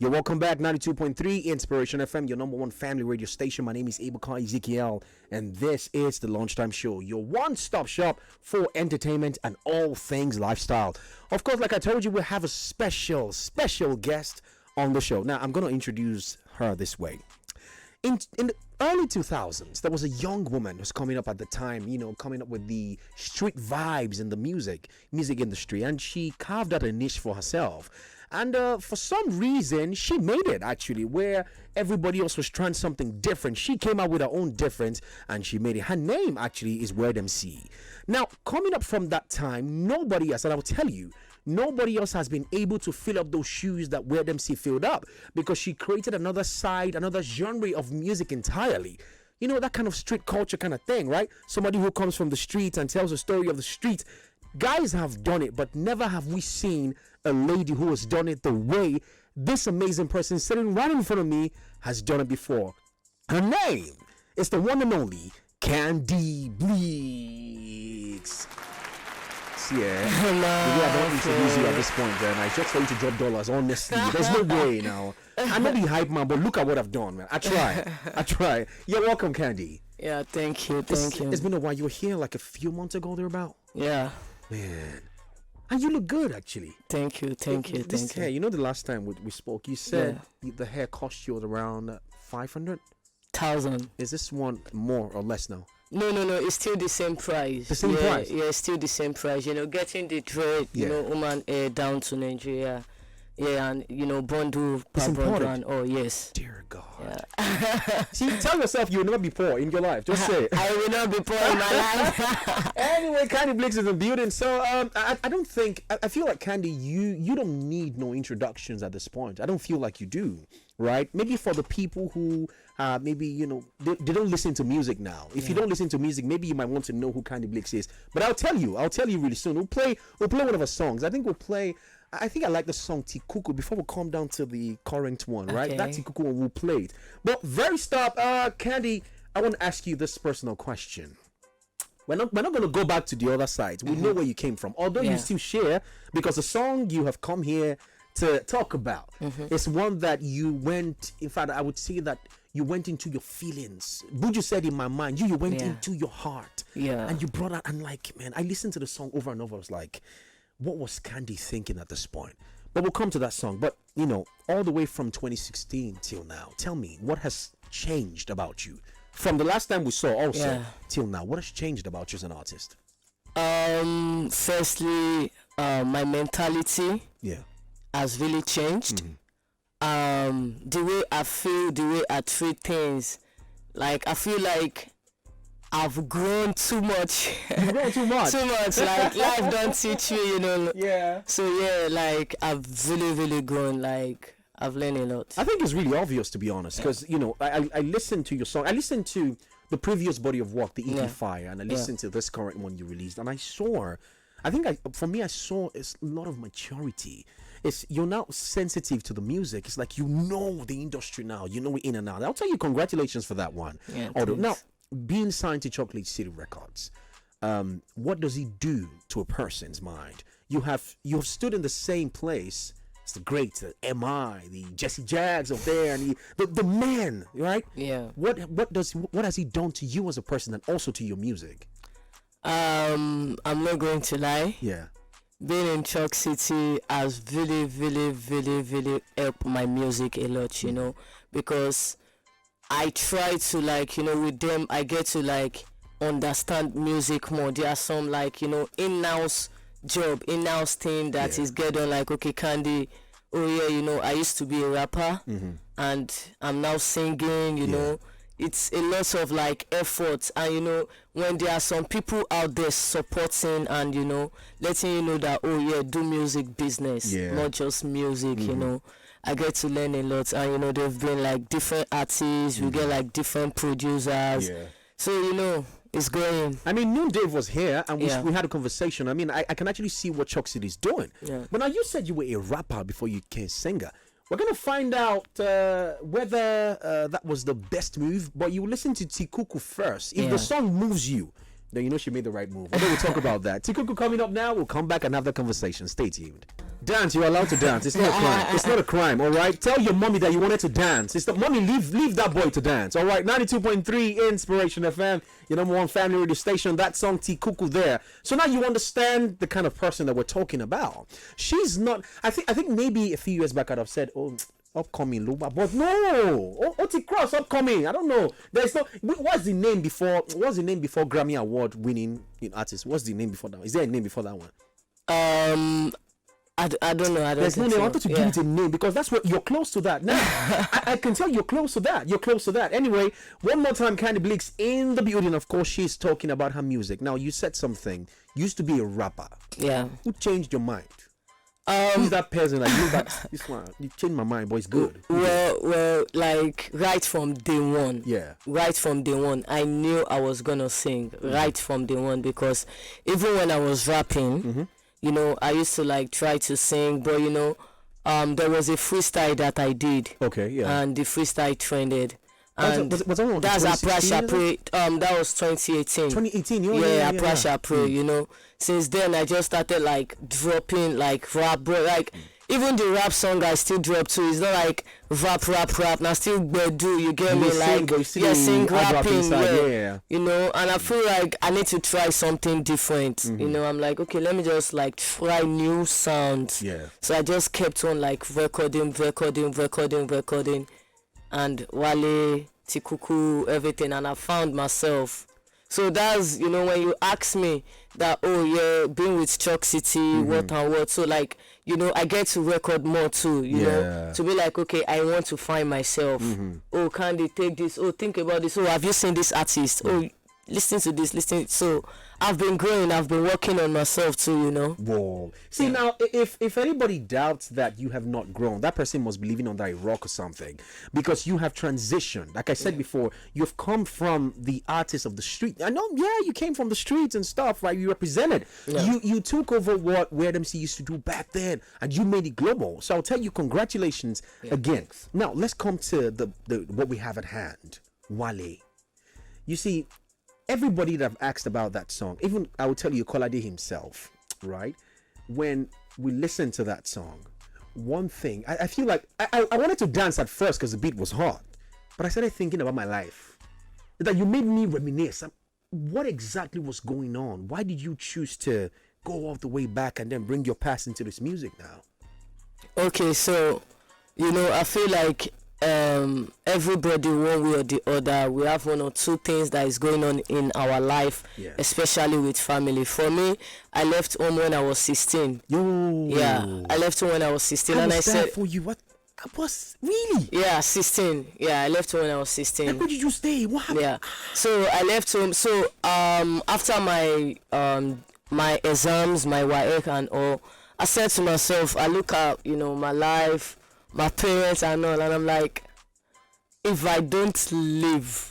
You're welcome back. 92.3 Inspiration FM, your number one family radio station. My name is 𝐒𝐭𝐴𝑍𝐾𝐈𝐍𝐿, and this is the Lunchtime Show, your one-stop shop for entertainment and all things lifestyle. Of course, like I told you, we have a special guest on the show. Now, I'm going to introduce her this way. In the early 2000s, there was a young woman who was coming up at the time, coming up with the street vibes in the music industry, and she carved out a niche for herself. And for some reason, she made it, actually, where everybody else was trying something different. She came out with her own difference, and she made it. Her name, actually, is 𝐻𝐻𝐶. Now, coming up from that time, nobody else, and I will tell you, nobody else has been able to fill up those shoes that 𝐻𝐻𝐶 filled up, because she created another side, another genre of music entirely. You know, that kind of street culture kind of thing, right? Somebody who comes from the streets and tells a story of the street. Guys have done it, but never have we seen a lady who has done it the way this amazing person sitting right in front of me has done it before. Her name is the one and only Kandi BLEAKZ. Yeah, I don't introduce you at this point, and I just for you to drop dollars. Honestly, there's no way now. I'm not the hype man, but look at what I've done, man. I try. You're welcome, Kandi. Yeah, thank you. It's been a while. You were here like a few months ago, thereabout. Yeah. Man, and you look good, actually. Thank you. Hair, you know, the last time we spoke, you said the hair cost you around 500,000. Is this one more or less now? No, it's still the same price. The same price? Yeah, it's still the same price. You know, getting the dread, woman down to Nigeria. Yeah, and bundle per bundle, and yes. Dear God. Yeah. See, tell yourself you will never be poor in your life. Just say it. I will not be poor in my life. Anyway, Kandi BLEAKZ is in the building. So I don't think, I feel like, Kandi, you don't need no introductions at this point. I don't feel like you do, right? Maybe for the people who maybe they don't listen to music now. If you don't listen to music, maybe you might want to know who Kandi BLEAKZ is. But I'll tell you really soon. We'll play one of her songs. I think I like the song 𝐒𝐭𝐴𝑍𝐧𝐬𝐿 before we come down to the current one, right? Okay. That 𝐒𝐭𝐴𝑍𝐧𝐬𝐿 one we'll play it. But very stop, Kandi, I want to ask you this personal question. We're not going to go back to the other side. We know where you came from, although you still share, because the song you have come here to talk about is one that you went. In fact, I would say that you went into your feelings. Buju said, in my mind, you went into your heart, and you brought out. And like, man, I listened to the song over and over. I was like, what was Kandi thinking at this point? But we'll come to that song. But, all the way from 2016 till now, tell me, what has changed about you? From the last time we saw also till now, what has changed about you as an artist? Firstly, my mentality has really changed. The way I feel, the way I treat things. Like, I feel like I've grown too much. You've grown too much. Too much. Like, life don't teach me, Yeah. So like, I've really, really grown. Like, I've learned a lot. I think it's really obvious, to be honest, because I listened to your song. I listened to the previous body of work, the EP Fire, and I listened to this current one you released, and I saw it's a lot of maturity. You're now sensitive to the music. It's like the industry now. You know it in and out. I'll tell you, congratulations for that one. Yeah, although now, being signed to Chocolate City Records, what does it do to a person's mind? You have stood in the same place as the great MI, the Jesse Jaggs up there, and the man, right? Yeah. What has he done to you as a person and also to your music? I'm not going to lie. Yeah. Being in Chalk City has really, really, really, really helped my music a lot, because I try to with them, I get to understand music more. There are some in-house job, in-house thing that is get on okay, Kandi, I used to be a rapper and I'm now singing, it's a lot of effort, and when there are some people out there supporting and letting you know that do music business, not just music. I get to learn a lot, and they've been different artists, we get different producers, so it's going. I mean, Noon Dave was here and we had a conversation. I mean, I can actually see what Chalk City is doing. But now, you said you were a rapper before you became a singer. We're going to find out whether that was the best move, but you listen to 𝐒𝐭𝐴𝑍𝐴 first. If the song moves you, then she made the right move. We'll talk about that. 𝐒𝐭𝐴𝑍𝐴 coming up now. We'll come back and have the conversation. Stay tuned. dance, you're allowed to dance. It's not a crime. It's not a crime, all right? Tell your mommy that you wanted to dance. It's the mommy, leave that boy to dance, all right? 92.3 Inspiration FM, your number one family radio station. That song, 𝐒𝐭𝐴𝐍 there. So now you understand the kind of person that we're talking about. She's not, I think maybe a few years back I'd have said, oh, upcoming Luba, but no, Oti Cross upcoming. I don't know. There's no. What's the name before Grammy Award winning artist? What's the name before that one? Is there a name before that one? I don't know. There's no name. I wanted to give it a name because that's what you're close to that. Now I can tell you're close to that. You're close to that. Anyway, one more time, Candy BLEAKZ in the building. Of course, she's talking about her music. Now you said something. You used to be a rapper. Yeah. Who changed your mind? Who's that person that this one? You changed my mind, boy. It's good. Well, like right from day one. Yeah. Right from day one, I knew I was gonna sing. Right from day one, because even when I was rapping, you know, I used to like try to sing, but you know, there was a freestyle that I did. Okay. Yeah. And the freestyle trended. And was that that's Aprasha Pray. That was 2018. 2018. Yeah, Aprasha Pray. You know, since then I just started like dropping like rap, bro. Like even the rap song I still drop too. It's not like rap. Now still do you get me? Like sing rapping. Yeah. You know, and I feel like I need to try something different. You know, I'm like, okay, let me just like try new sounds. Yeah. So I just kept on like recording, and Wale, 𝐒𝐭𝐴𝐍𝐒, everything, and I found myself. So that's, you know, when you ask me that, oh yeah, being with Chalk City, what and what, so like, you know, I get to record more too, you know, to be like, okay, I want to find myself. Oh, can they take this? Oh, think about this. Oh, have you seen this artist? Oh, listen to this. So I've been growing, I've been working on myself too, you know. Whoa. See, now, if anybody doubts that you have not grown, that person must be living under a rock or something, because you have transitioned. Like I said before, you've come from the artist of the street. I know, you came from the streets and stuff, right? You represented. You took over what Weird MC used to do back then, and you made it global. So I'll tell you, congratulations again. Now, let's come to the what we have at hand. Wale. You see, everybody that I've asked about that song, even I will tell you, 𝐿𝐨𝐷 himself, right? When we listen to that song, one thing, I feel like I wanted to dance at first because the beat was hot, but I started thinking about my life. That you made me reminisce. What exactly was going on? Why did you choose to go all the way back and then bring your past into this music now? Okay, so, you know, I feel like everybody, one way or the other, we have one or two things that is going on in our life, especially with family. For me, I left home when I was 16. I left home when I was 16. How and was I said, for you? What was really? 16. I left home when I was 16. And where did you stay? What happened? So I left home. So after my my exams, my 𝐒𝐻𝐒 and all, I said to myself, I look at, you know, my life, my parents and all, and I'm like, if I don't live,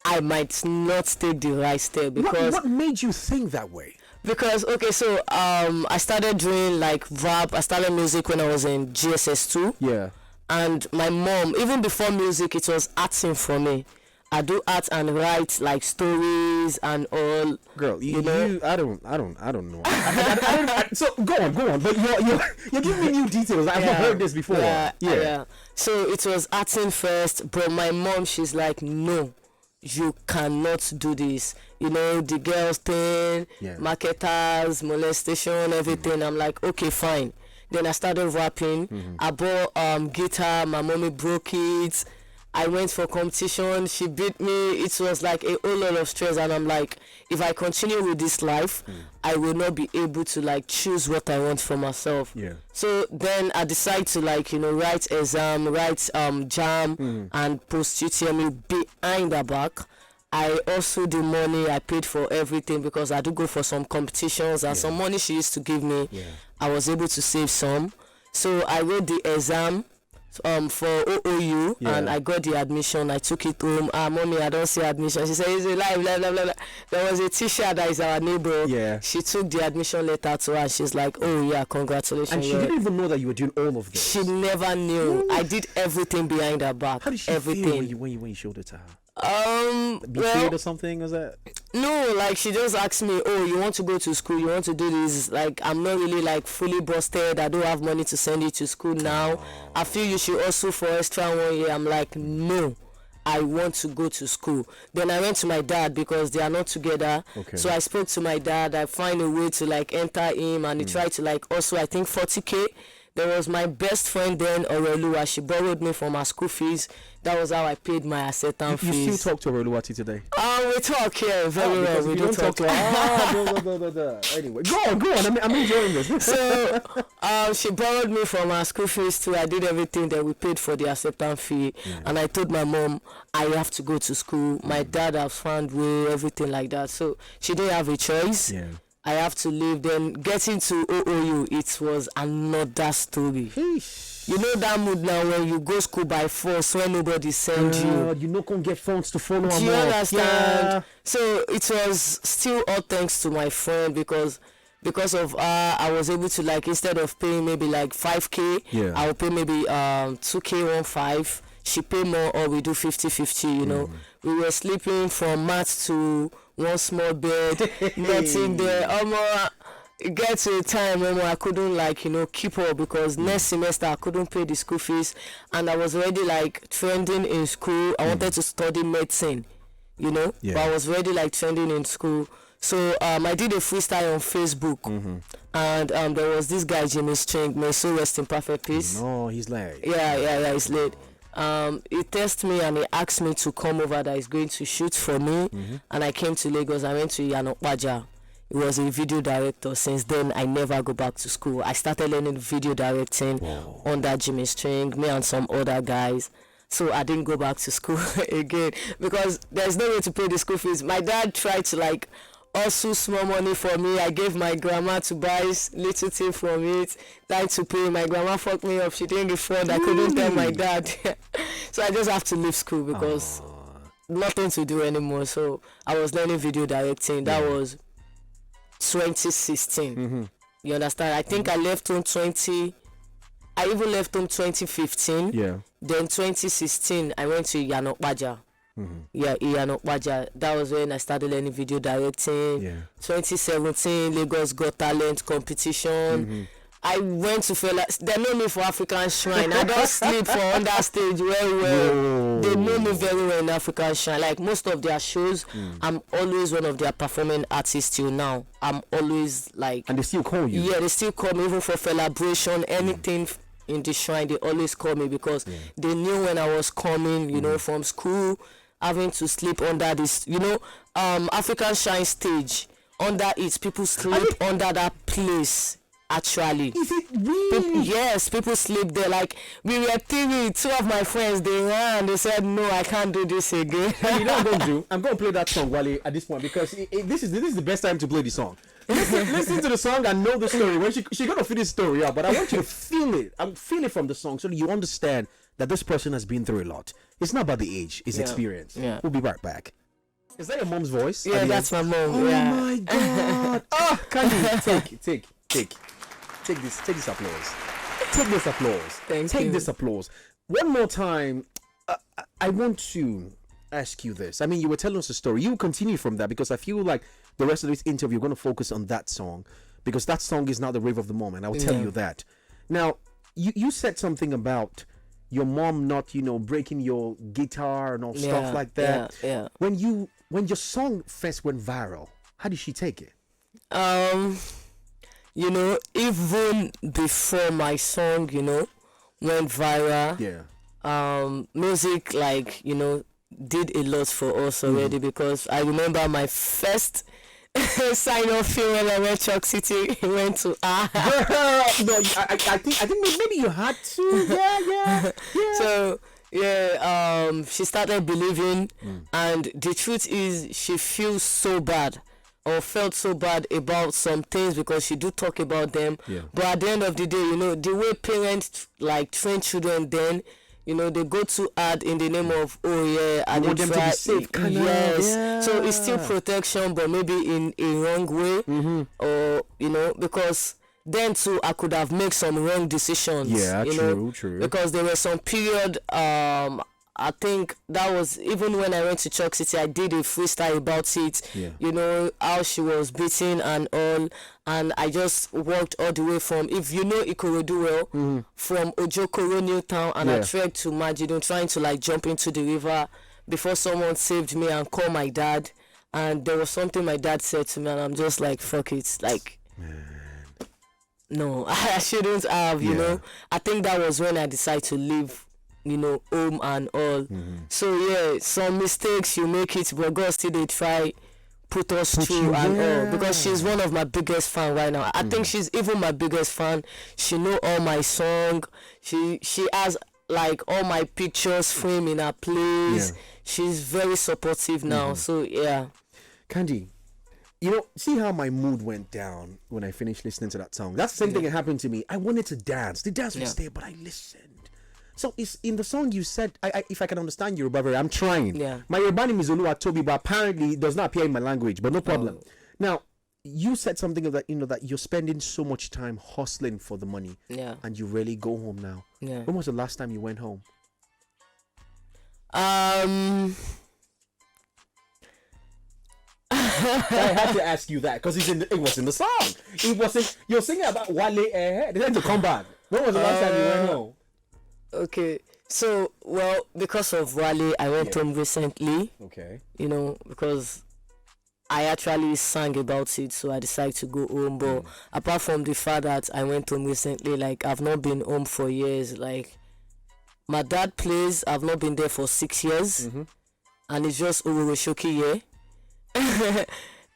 I might not take the right step. Because what made you think that way? Because okay, so I started doing like rap. I started music when I was in GSS2. And my mom, even before music, it was acting for me. I do art and write like stories and all. Girl, you know, I don't know. So go on. But you're giving me new details. I've not heard this before. So it was acting first, but my mom, she's like, no, you cannot do this. You know, the girls thing, marketers, molestation, everything. I'm like, okay, fine. Then I started rapping. I bought guitar. My mommy broke it. I went for competition, she beat me. It was like a whole lot of stress, and I'm like, if I continue with this life, I will not be able to like choose what I want for myself. So then I decided to like, you know, write exam, write jam and post UTME behind the back. I also the money, I paid for everything because I do go for some competitions, and some money she used to give me, I was able to save some. So I wrote the exam for OOU, and I got the admission. I took it home. Mommy, I don't see admission. She said, it's a live, blah, blah, blah. There was a teacher that is our neighbor. She took the admission letter to her, and she's like, oh yeah, congratulations. And she didn't even know that you were doing all of this. She never knew. I did everything behind her back. How did she feel when you showed it to her? Be Well, paid or something? Was that? no, like she just asked me, oh, you want to go to school, you want to do this. Like, I'm not really like fully busted, I don't have money to send you to school now. I feel you should also for extra 1 year. I'm like, no, I want to go to school. Then I went to my dad because they are not together. Okay. So I spoke to my dad. I find a way to like enter him, and he tried to like also, I think 40K. There was my best friend then, Orelua. She borrowed me for my school fees. That was how I paid my acceptance fees. You still talk to Oluwati today? We talk here very well. We don't talk. Anyway, go on. I'm enjoying this. So she borrowed me for my school fees too. I did everything that we paid for the acceptance fee, and I told my mom I have to go to school. My dad has found way, everything like that. So she didn't have a choice. Yeah. I have to leave. Then getting to OOU, it was another story. You know that mood now when you go school by force when nobody send you. You know, can't get phones to follow. Do you understand? So it was still all thanks to my friend because of I was able to like, instead of paying maybe like 5K, I'll pay maybe 2K 15. She pay more, or we do 50-50. You know, we were sleeping from mat to one small bed, nothing there. It gets to a time when I couldn't like, you know, keep up because next semester I couldn't pay the school fees, and I was already like trending in school. I wanted to study medicine, you know, but I was already like trending in school. So I did a freestyle on Facebook, and there was this guy Jimmy String, may so rest in perfect peace. No, he's late. Yeah, he's late. He texted me and he asked me to come over, that he's going to shoot for me, and I came to Lagos. I went to 𝐤𝐿. He was a video director. Since then, I never go back to school. I started learning video directing under Jimmy String, me and some other guys. So I didn't go back to school again because there's no way to pay the school fees. My dad tried to like also small money for me. I gave my grandma to buy little thing from it, tried to pay. My grandma fucked me up. She didn't refund. I couldn't tell my dad. So I just have to leave school because nothing to do anymore. So I was learning video directing. That was 2016. You understand? I think I left home I even left home 2015. Then 2016 I went to 𝐤𝐿. 𝐤𝐿. That was when I started learning video directing. 2017 Lagos Got Talent competition. I went to Fela. They know me for African Shrine. I don't sleep for on that stage well. They know me very well in African Shrine. Like most of their shows, I'm always one of their performing artists till now. I'm always like. And they still call you? Yeah, they still call me even for celebration, anything in the shrine. They always call me because they knew when I was coming, you know, from school, having to sleep under this, you know, African Shrine stage. Under it, people sleep under that place. Actually, is it really? Yes, people sleep there. Like we were three, two of my friends, they ran. They said, "No, I can't do this again." You know what I'm going to do? I'm going to play that song, Wale, at this point because this is the best time to play the song. Listen to the song and know the story. When she's going to finish the story out, but I want you to feel it. I'm feeling it from the song so that you understand that this person has been through a lot. It's not about the age; it's experience. We'll be right back. Is that your mom's voice? Yeah, that's my mom. Oh my God! Candy, take this applause. Take this applause. Take this applause. One more time. I want to ask you this. I mean, you were telling us a story. You will continue from that because I feel like the rest of this interview you're going to focus on that song because that song is now the rave of the moment. I will tell you that. Now, you said something about your mom not, you know, breaking your guitar and all stuff like that. Yeah. When your song first went viral, how did she take it? You know, even before my song, you know, went viral, music, like, you know, did a lot for us already because I remember my first sign-off film when I went Chalk City, went to No, I think maybe you had to. Yeah. So she started believing, and the truth is she feels so bad or felt so bad about some things because she do talk about them, but at the end of the day, you know, the way parents like train children, then you know they go too hard in the name of I want them to be safe, so it's still protection but maybe in a wrong way, or you know, because then too I could have made some wrong decisions, true, true, because there were some period I think that was, even when I went to Chalk City, I did a freestyle about it. Yeah. You know, how she was beaten and all. And I just walked all the way from, if you know Ikoroduwell, from Ojokoro New Town, and I trekked to Majidun, trying to like jump into the river before someone saved me and called my dad. And there was something my dad said to me, and I'm just like, fuck it. Like, no, I shouldn't have, you know. I think that was when I decided to leave, you know, home and all. So yeah, some mistakes, you make it, but God still they try put us through and all, because she's one of my biggest fan right now. I think she's even my biggest fan. She know all my song. She has like all my pictures framed in her place. She's very supportive now. So yeah. Candy, you know, see how my mood went down when I finished listening to that song. That's the same thing that happened to me. I wanted to dance. The dance was there, but I listened. So it's in the song you said, if I can understand Yoruba, I'm trying. My Yoruba name is Oluwatobi, but apparently it does not appear in my language, but no problem. Now, you said something of that, you know, that you're spending so much time hustling for the money. And you rarely go home now. When was the last time you went home? I had to ask you that because it was in the song. It wasn't. You're singing about Wale. They had to come back. When was the last time you went home? Okay, so well, because of Wale, I went home recently. Okay. You know, because I actually sang about it, so I decided to go home. But apart from the fact that I went home recently, like I've not been home for years. Like my dad plays, I've not been there for 6 years, and it's just Owuroshoki,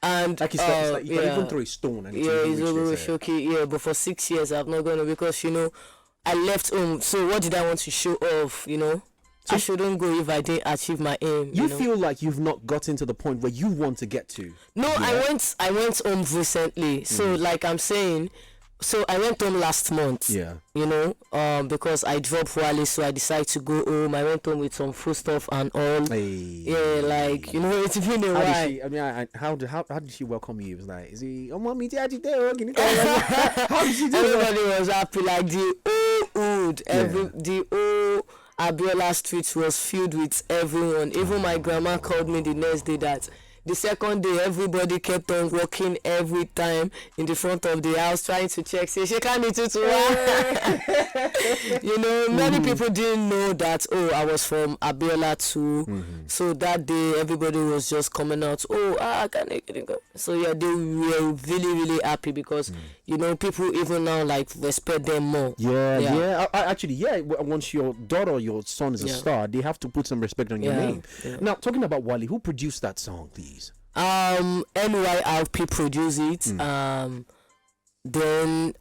and like, like you can even throw a stone and it's Owuroshoki, but for 6 years I've not gone, because you know I left home. So what did I want to show off? You know, so I shouldn't go if I didn't achieve my aim. You know? feel like you've not gotten to the point where you want to get to? No, I went home recently. So like I'm saying, so I went home last month. You know, because I dropped Wale, so I decided to go home. I went home with some food stuff and all. Like, you know, it's been a while. How did she welcome you? It was like, is he? Oh, mommy, how did she do? Everybody was happy. Like the whole hood, the whole Abiola street was filled with everyone. Even my grandma called me the next day that the second day everybody kept on walking every time in the front of the house trying to check, say she can't meet you to you know, many people didn't know that I was from Abiola too. So that day everybody was just coming out, I can't. So yeah, they were really really happy because you know, people even now like respect them more. Actually, once your daughter or your son is a star, they have to put some respect on your name. Now, talking about Wale, who produced that song, please? NYRP produced it. Then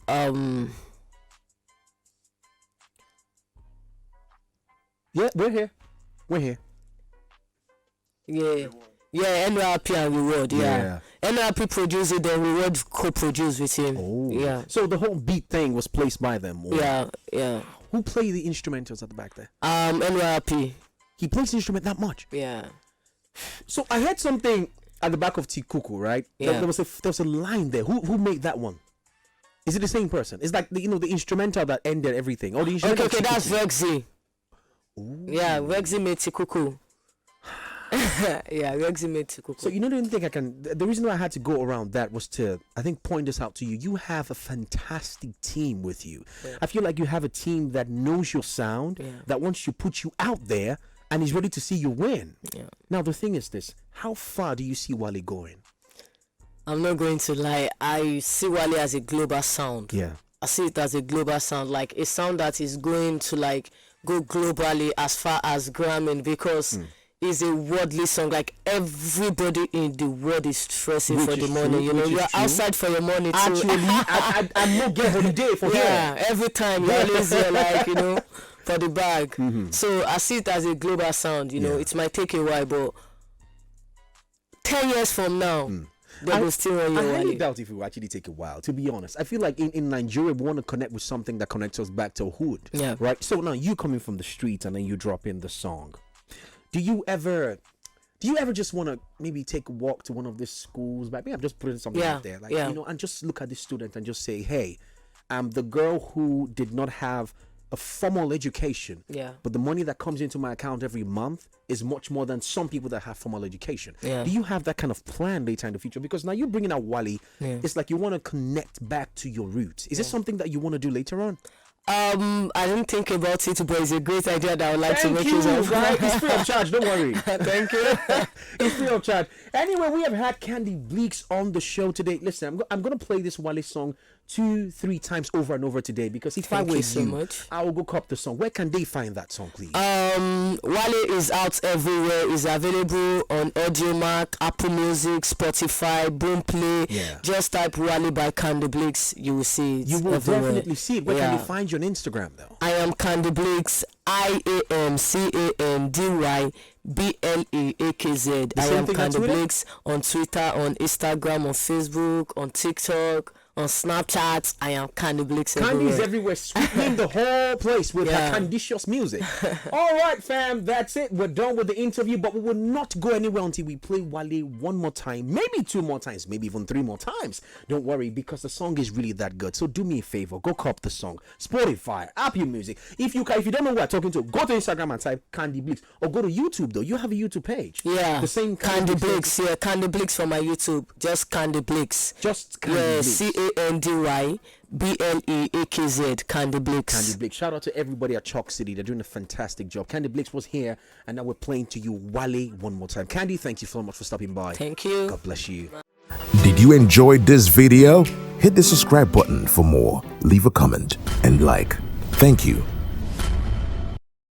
we're here. NYRP and Reward. NYRP produced it, then Reward co-produced with him. So the whole beat thing was placed by them. Yeah. Who played the instrumentals at the back there? NYRP. He plays the instrument that much. So I heard something at the back of Tikuku, right? There was a line there. Who made that one? Is it the same person? It's like the instrumental that ended everything. Or the instrumental. Okay, that's 𝐕LEAKZ. Yeah, 𝐕LEAKZ made Tikuku. 𝐕LEAKZ made Tikuku. So you know, don't think I can. The reason why I had to go around that was to, I think, point this out to you. You have a fantastic team with you. I feel like you have a team that knows your sound, that wants to put you out there, and is ready to see you win. Now the thing is this: how far do you see Wale going? I'm not going to lie. I see Wale as a global sound. I see it as a global sound, like a sound that is going to like go globally as far as Grammy, because it's a worldly song. Like everybody in the world is stressing for the money. You know, you're outside for your money too. Actually, I'm not getting holiday for here. Every time you're always there, like, you know, for the bag. So I see it as a global sound. You know, it might take a while, but 10 years from now, they will still want your I highly Wale. doubt if it will actually take a while, to be honest. I feel like in Nigeria, we want to connect with something that connects us back to hood. Right? So now you coming from the streets and then you drop in the song. Do you ever just want to maybe take a walk to one of these schools? Maybe I'm just putting something out there, like, you know, and just look at the student and just say, hey, I'm the girl who did not have a formal education. Yeah. But the money that comes into my account every month is much more than some people that have formal education. Yeah. Do you have that kind of plan later in the future? Because now you're bringing out Wale. Yeah. It's like you want to connect back to your roots. Is this something that you want to do later on? I didn't think about it, but it's a great idea that I would like to make use of. Right? It's free of charge, don't worry. Thank you. It's free of charge. Anyway, we have had Candy BLEAKZ on the show today. Listen, I'm going to play this Wale song 2-3 times over and over today, because if I were you, I will go cop the song. Where can they find that song, please? Wale is out everywhere. Is available on Audiomack, Apple Music, Spotify, Boomplay. Yeah. Just type Wale by Candy BLEAKZ, you will see it. You will everywhere. definitely see it. Where can they find you on Instagram, though? I am Candy BLEAKZ, 𝐈𝐍𝐒𝐿𝐸𝐴KZ. I am Candy BLEAKZ on Twitter, on Instagram, on Facebook, on TikTok, on Snapchat. I am Candy BLEAKZ everywhere. Candy is everywhere, sweeping the whole place with her candicious music. All right, fam, that's it. We're done with the interview, but we will not go anywhere until we play Wale one more time, maybe 2 more times, maybe even 3 more times. Don't worry, because the song is really that good. So do me a favor, go cop the song. Spotify, Apple Music. If you don't know who I'm talking to, go to Instagram and type Candy BLEAKZ, or go to YouTube though. You have a YouTube page. Yeah, the same Candy BLEAKZ. Yeah, Candy BLEAKZ for my YouTube. Just Candy BLEAKZ. Just Candy BLEAKZ. CANDYBLEAKZ. Candy BLEAKZ. Candy BLEAKZ. Shout out to everybody at Chalk City. They're doing a fantastic job. Candy BLEAKZ was here, and now we're playing to you Wale one more time. Candy, thank you so much for stopping by. Thank you. God bless you. Did you enjoy this video? Hit the subscribe button for more. Leave a comment and like. Thank you.